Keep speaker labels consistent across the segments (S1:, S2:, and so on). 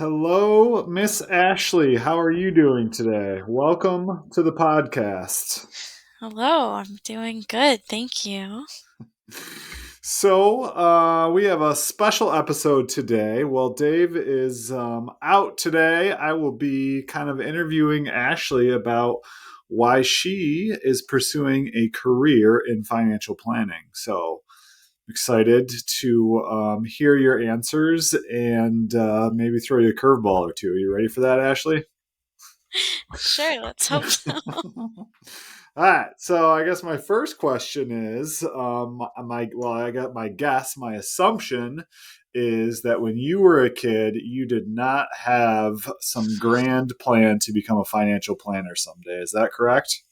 S1: Hello, Miss Ashley. How are you doing today? Welcome to the podcast.
S2: Hello, I'm doing good, thank you.
S1: We have a special episode today. Well, Dave is out today. I will be kind of interviewing Ashley about why she is pursuing a career in financial planning. So, excited to hear your answers and maybe throw you a curveball or two. Are you ready for that, Ashley?
S2: Sure, let's hope so.
S1: All right. So I guess my first question is, I got my guess. My assumption is that when you were a kid, you did not have some grand plan to become a financial planner someday. Is that correct?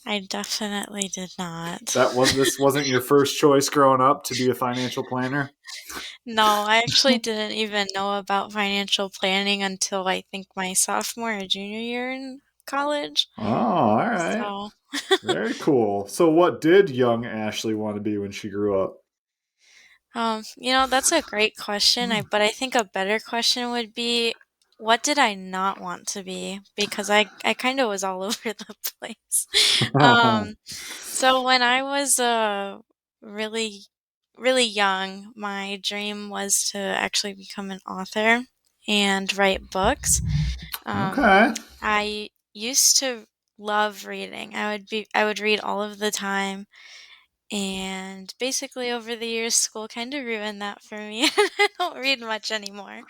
S2: I definitely did not.
S1: This wasn't your first choice growing up to be a financial planner.
S2: No, I actually didn't even know about financial planning until I think my sophomore or junior year in college.
S1: Oh, all right.
S2: So,
S1: Very cool. So, what did young Ashley want to be when she grew up?
S2: that's a great question. But I think a better question would be, what did I not want to be? Because I kind of was all over the place. Um, So when I was really really young, my dream was to actually become an author and write books. Um,
S1: Okay.
S2: I used to love reading. I would read all of the time, and basically over the years school kind of ruined that for me. I don't read much anymore.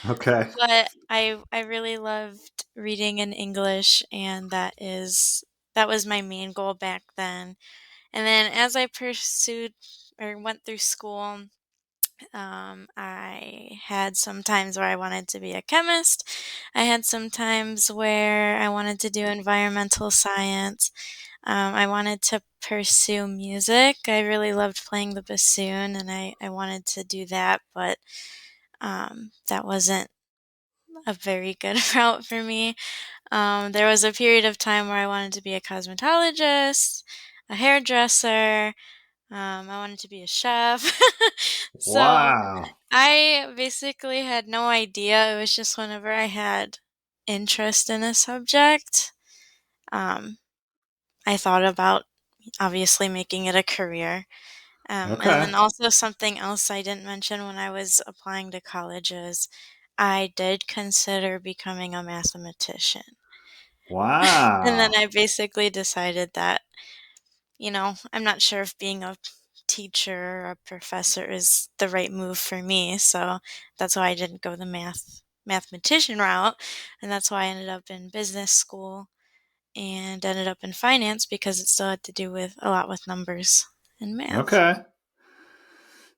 S1: Okay.
S2: But I really loved reading in English, and that was my main goal back then. And then as I pursued or went through school, I had some times where I wanted to be a chemist. I had some times where I wanted to do environmental science. I wanted to pursue music. I really loved playing the bassoon, and I wanted to do that, but that wasn't a very good route for me. There was a period of time where I wanted to be a cosmetologist, a hairdresser. I wanted to be a chef. So
S1: Wow.
S2: I basically had no idea. It was just whenever I had interest in a subject, um, I thought about obviously making it a career. And
S1: Okay.
S2: then also something else I didn't mention when I was applying to colleges, I did consider becoming a mathematician. And then
S1: Wow.
S2: I basically decided that I'm not sure if being a teacher or a professor is the right move for me. So that's why I didn't go the mathematician route. And that's why I ended up in business school and ended up in finance because it still had to do with a lot with numbers and math.
S1: Okay.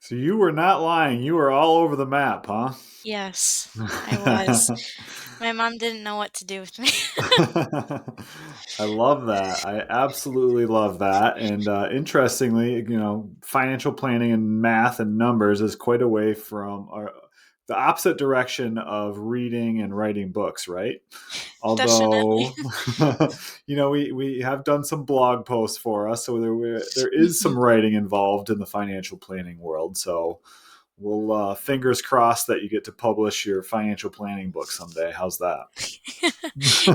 S1: So you were not lying. You were all over the map, huh?
S2: Yes, I was. My mom didn't know what to do with me.
S1: I love that. I absolutely love that. And interestingly, financial planning and math and numbers is quite away from the opposite direction of reading and writing books, right?
S2: Definitely.
S1: Although, we have done some blog posts for us, so there is
S2: Mhm.
S1: some writing involved in the financial planning world. So we'll fingers crossed that you get to publish your financial planning book someday. How's that?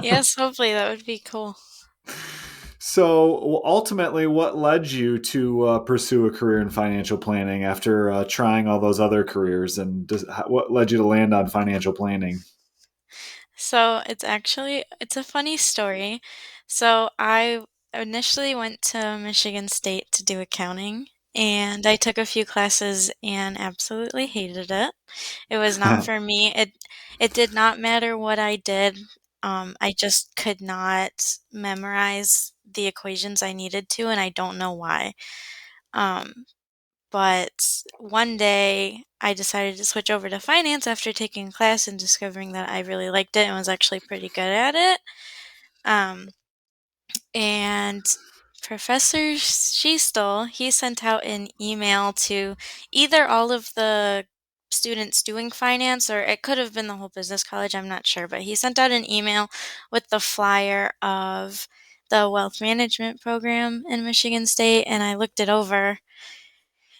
S2: Yes, hopefully that would be cool.
S1: So ultimately, what led you to pursue a career in financial planning after trying all those other careers, and what led you to land on financial planning?
S2: So it's a funny story. So I initially went to Michigan State to do accounting, and I took a few classes and absolutely hated it. It was not for me. It did not matter what I did. I just could not memorize the equations I needed to, and I don't know why. Um, but one day I decided to switch over to finance after taking a class and discovering that I really liked it and was actually pretty good at it. Um, and Professor Schiestel, he sent out an email to either all of the students doing finance, or it could have been the whole business college, I'm not sure, but he sent out an email with the flyer of the wealth management program in Michigan State, and I looked it over,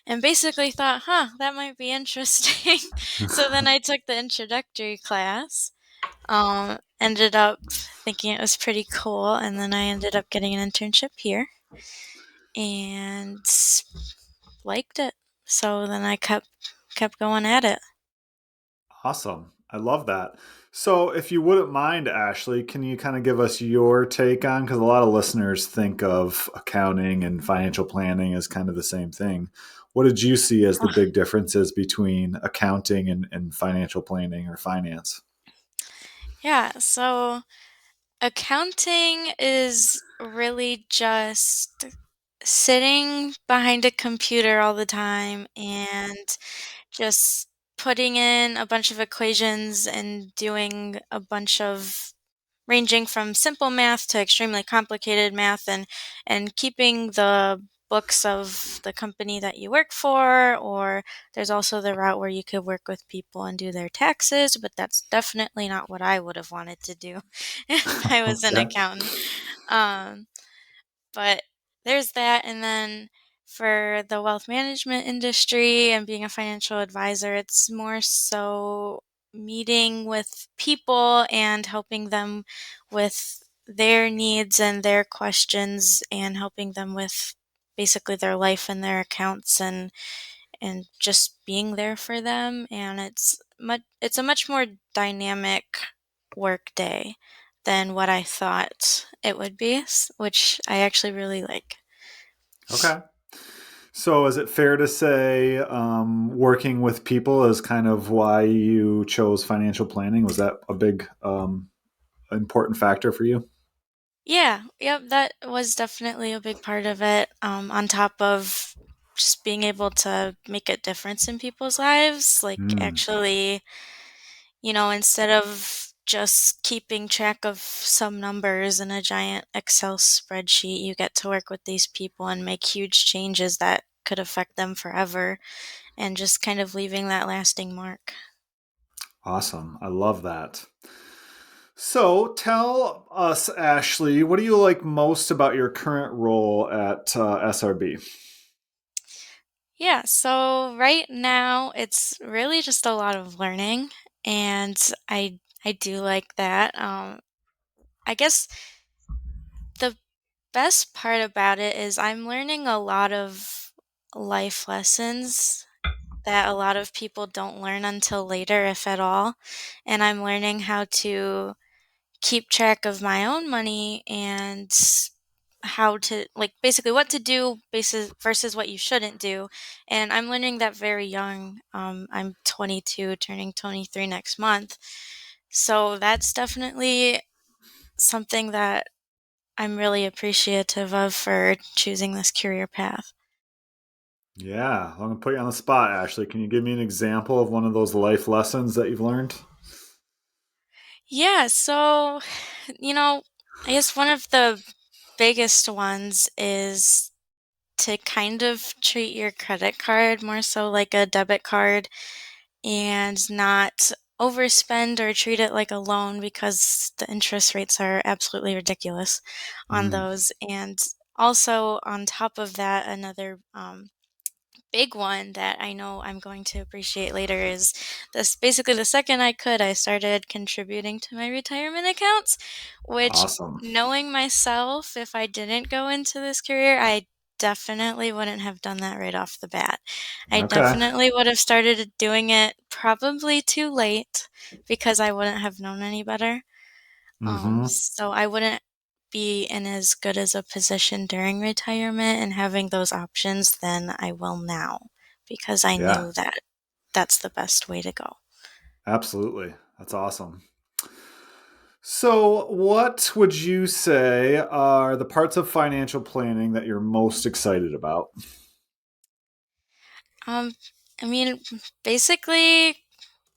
S2: and basically thought, huh, that might be interesting. So then I took the introductory class, ended up thinking it was pretty cool, and then I ended up getting an internship here and liked it. So then I kept going at it.
S1: Awesome. I love that. So, if you wouldn't mind, Ashley, can you kind of give us your take on, because a lot of listeners think of accounting and financial planning as kind of the same thing. What did you see as the big differences between accounting and financial planning or finance?
S2: Yeah, so accounting is really just sitting behind a computer all the time and just putting in a bunch of equations and doing a bunch of ranging from simple math to extremely complicated math, and keeping the books of the company that you work for, or there's also the route where you could work with people and do their taxes, but that's definitely not what I would have wanted to do if I was an
S1: Okay.
S2: accountant. Um, but there's that, and then for the wealth management industry and being a financial advisor, it's more so meeting with people and helping them with their needs and their questions and helping them with basically their life and their accounts, and just being there for them, and it's a much more dynamic work day than what I thought it would be, which I actually really like.
S1: Okay. So, is it fair to say working with people is kind of why you chose financial planning? Was that a big important factor for you?
S2: Yeah, yep, that was definitely a big part of it, on top of just being able to make a difference in people's lives, like,
S1: Mm,
S2: actually, instead of just keeping track of some numbers in a giant Excel spreadsheet, you get to work with these people and make huge changes that could affect them forever and just kind of leaving that lasting mark.
S1: awesome. I love that. So, tell us, Ashley, what do you like most about your current role at SRB?
S2: Yeah, so right now it's really just a lot of learning, and I do like that. I guess the best part about it is I'm learning a lot of life lessons that a lot of people don't learn until later, if at all. And I'm learning how to keep track of my own money and how to, like, basically what to do basis versus what you shouldn't do. And I'm learning that very young. I'm 22, turning 23 next month. So that's definitely something that I'm really appreciative of for choosing this career path.
S1: Yeah, I'm going to put you on the spot, Ashley. Can you give me an example of one of those life lessons that you've learned?
S2: Yeah, so, you know, I guess one of the biggest ones is to kind of treat your credit card more so like a debit card and not overspend or treat it like a loan because the interest rates are absolutely ridiculous on
S1: Mm,
S2: those. And also, on top of that, another big one that I know I'm going to appreciate later is this: basically the second I could, I started contributing to my retirement accounts, which,
S1: awesome.
S2: knowing myself, if I didn't go into this career, I definitely wouldn't have done that right off the bat. I
S1: Okay.
S2: definitely would have started doing it probably too late because I wouldn't have known any better.
S1: Mm-hmm.
S2: So I wouldn't be in as good as a position during retirement and having those options than I will now because I
S1: Yeah,
S2: knew that that's the best way to go.
S1: absolutely. That's awesome. So, what would you say are the parts of financial planning that you're most excited about?
S2: Um, I mean, basically,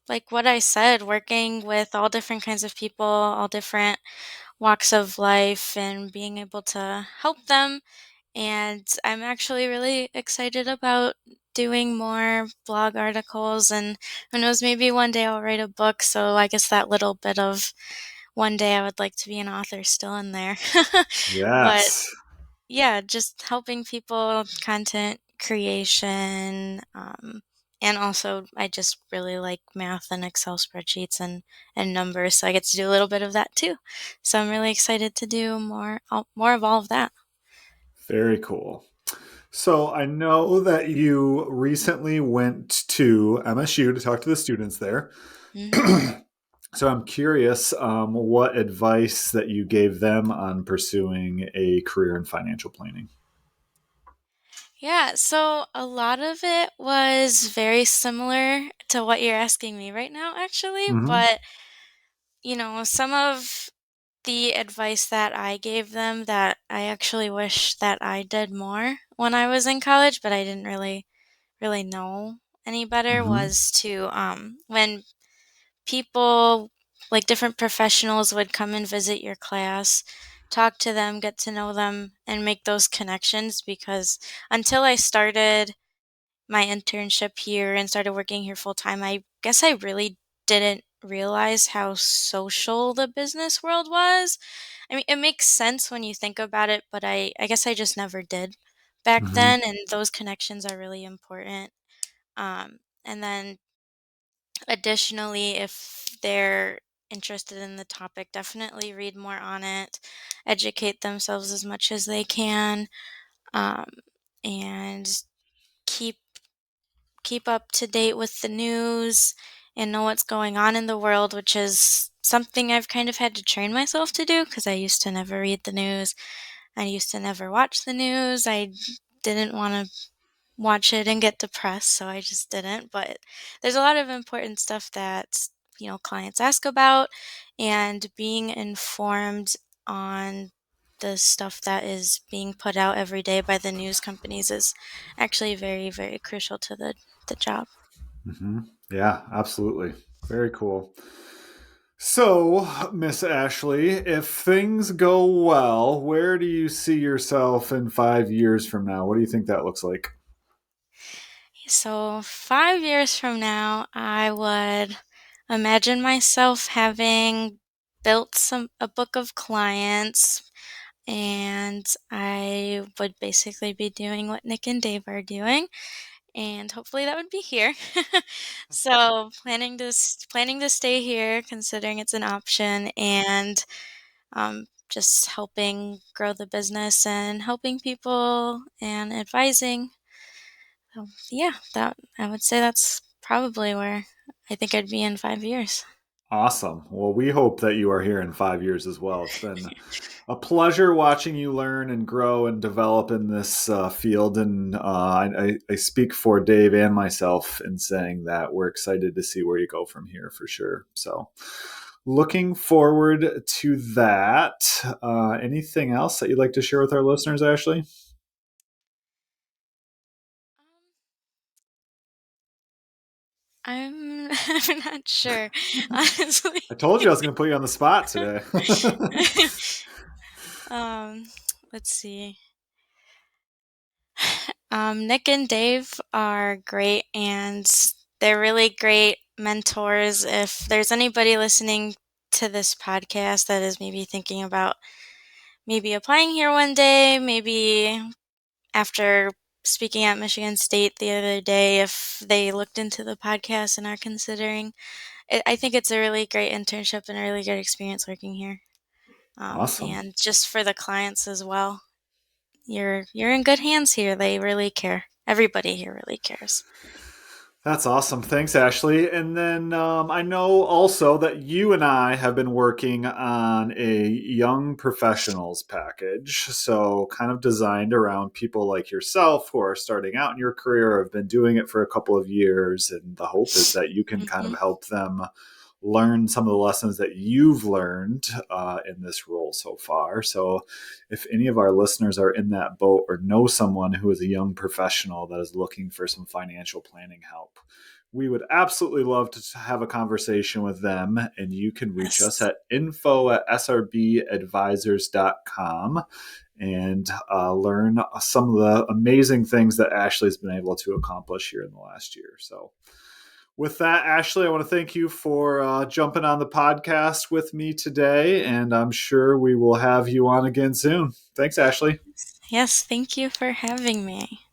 S2: like what I said, working with all different kinds of people, all different walks of life, and being able to help them. And I'm actually really excited about doing more blog articles, and who knows, maybe one day I'll write a book. So I guess that little bit of one day I would like to be an author still in there. But
S1: Yes.
S2: yeah, just helping people, content creation. And also, I just really like math and Excel spreadsheets and numbers, so I get to do a little bit of that too. So I'm really excited to do more of all of that.
S1: Very cool. So I know that you recently went to MSU to talk to the students there.
S2: Hmm.
S1: So I'm curious what advice that you gave them on pursuing a career in financial planning.
S2: Yeah, so a lot of it was very similar to what you're asking me right now, actually.
S1: Hmm.
S2: But, some of the advice that I gave them that I actually wish that I did more when I was in college, but I didn't really know any better
S1: Hmm.
S2: was to, when people, like different professionals, would come and visit your class, talk to them, get to know them, and make those connections because until I started my internship here and started working here full time, I guess I really didn't realize how social the business world was. I mean, it makes sense when you think about it, but I guess I just never did back
S1: Hmm.
S2: then, and those connections are really important. And then additionally, if they're interested in the topic, definitely read more on it, educate themselves as much as they can, um, and keep keep up to date with the news and know what's going on in the world, which is something I've kind of had to train myself to do because I used to never read the news. I used to never watch the news. I didn't want to watch it and get depressed, so I just didn't. But there's a lot of important stuff that, clients ask about, and being informed on the stuff that is being put out every day by the news companies is actually very, very crucial to the job.
S1: Hmm. Yeah, absolutely. Very cool. So, Miss Ashley, if things go well, where do you see yourself in 5 years from now? What do you think that looks like?
S2: So, 5 years from now, I would imagine myself having built a book of clients, and I would basically be doing what Nick and Dave are doing, and hopefully that would be here. So, planning to stay here, considering it's an option, and just helping grow the business and helping people and advising. Yeah, that I would say that's probably where I think I'd be in 5 years.
S1: Awesome. Well, we hope that you are here in 5 years as well. It's been a pleasure watching you learn and grow and develop in this field. And I speak for Dave and myself in saying that we're excited to see where you go from here for sure. So, looking forward to that. Anything else that you'd like to share with our listeners, Ashley?
S2: Um, I'm not sure, honestly.
S1: I told you I was going to put you on the spot today.
S2: um, let's see. Nick and Dave are great, and they're really great mentors. If there's anybody listening to this podcast that is maybe thinking about maybe applying here one day, maybe after speaking at Michigan State the other day, if they looked into the podcast and are considering it, I think it's a really great internship and a really good experience working here.
S1: Awesome.
S2: And just for the clients as well, you're in good hands here. They really care. Everybody here really cares.
S1: That's awesome. Thanks, Ashley. And then I know also that you and I have been working on a young professionals package. So, kind of designed around people like yourself who are starting out in your career, or have been doing it for a couple of years. And the hope is that you can kind of
S2: Hmm.
S1: help them learn some of the lessons that you've learned in this role so far. So, if any of our listeners are in that boat or know someone who is a young professional that is looking for some financial planning help, we would absolutely love to have a conversation with them. And you can reach us
S2: Yes.
S1: at info@srbadvisors.com and learn some of the amazing things that Ashley's been able to accomplish here in the last year. So, with that, Ashley, I want to thank you for jumping on the podcast with me today, and I'm sure we will have you on again soon. Thanks, Ashley.
S2: Yes, thank you for having me.